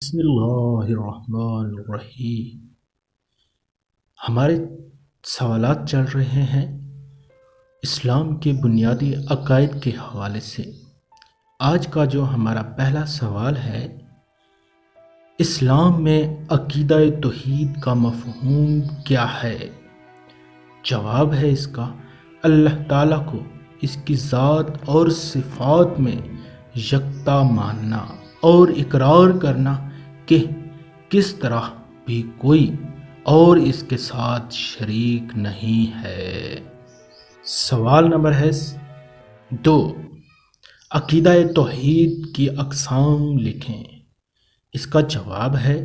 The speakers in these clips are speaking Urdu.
بسم اللہ الرحمن الرحیم۔ ہمارے سوالات چل رہے ہیں اسلام کے بنیادی عقائد کے حوالے سے۔ آج کا جو ہمارا پہلا سوال ہے، اسلام میں عقیدہ توحید کا مفہوم کیا ہے؟ جواب ہے اس کا، اللہ تعالیٰ کو اس کی ذات اور صفات میں یکتا ماننا اور اقرار کرنا کہ کس طرح بھی کوئی اور اس کے ساتھ شریک نہیں ہے۔ سوال نمبر ہے 2، عقیدہ توحید کی اقسام لکھیں۔ اس کا جواب ہے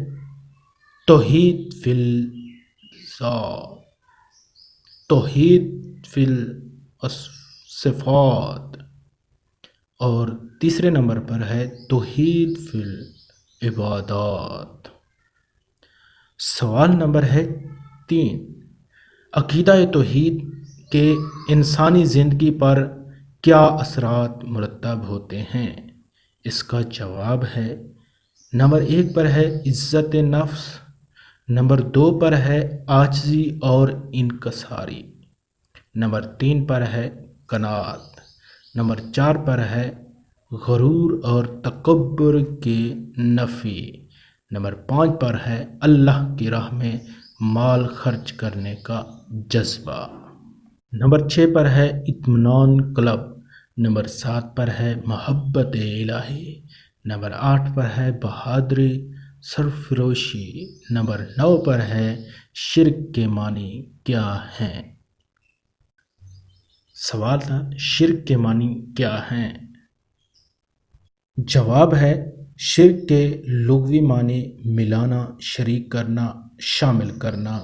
توحید فی الذات، توحید فی الصفات، اور تیسرے نمبر پر ہے توحید فی العبادات۔ سوال نمبر ہے 3، عقیدہ توحید کے انسانی زندگی پر کیا اثرات مرتب ہوتے ہیں؟ اس کا جواب ہے، نمبر 1 پر ہے عزت نفس، نمبر 2 پر ہے عاجزی اور انکساری، نمبر 3 پر ہے قناعت، نمبر 4 پر ہے غرور اور تکبر کے نفی، نمبر 5 پر ہے اللہ کی راہ میں مال خرچ کرنے کا جذبہ، نمبر 6 پر ہے اطمینان قلب، نمبر 7 پر ہے محبت الہی، نمبر 8 پر ہے بہادری سرفروشی، نمبر 9 پر ہے شرک کے معنی کیا ہیں؟ سوال تھا شرک کے معنی کیا ہیں؟ جواب ہے، شرک کے لغوی معنی ملانا، شریک کرنا، شامل کرنا،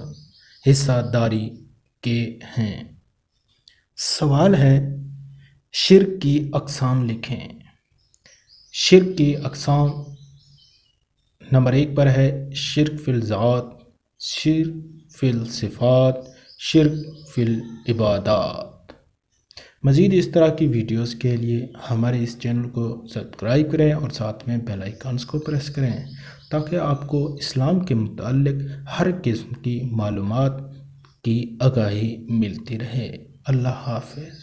حصہ داری کے ہیں۔ سوال ہے شرک کی اقسام لکھیں۔ شرک کی اقسام نمبر 1 پر ہے شرک فی الذات، شرک فی الصفات، شرک فی العبادات۔ مزید اس طرح کی ویڈیوز کے لیے ہمارے اس چینل کو سبسکرائب کریں اور ساتھ میں بیل آئیکنز کو پریس کریں تاکہ آپ کو اسلام کے متعلق ہر قسم کی معلومات کی آگاہی ملتی رہے۔ اللہ حافظ۔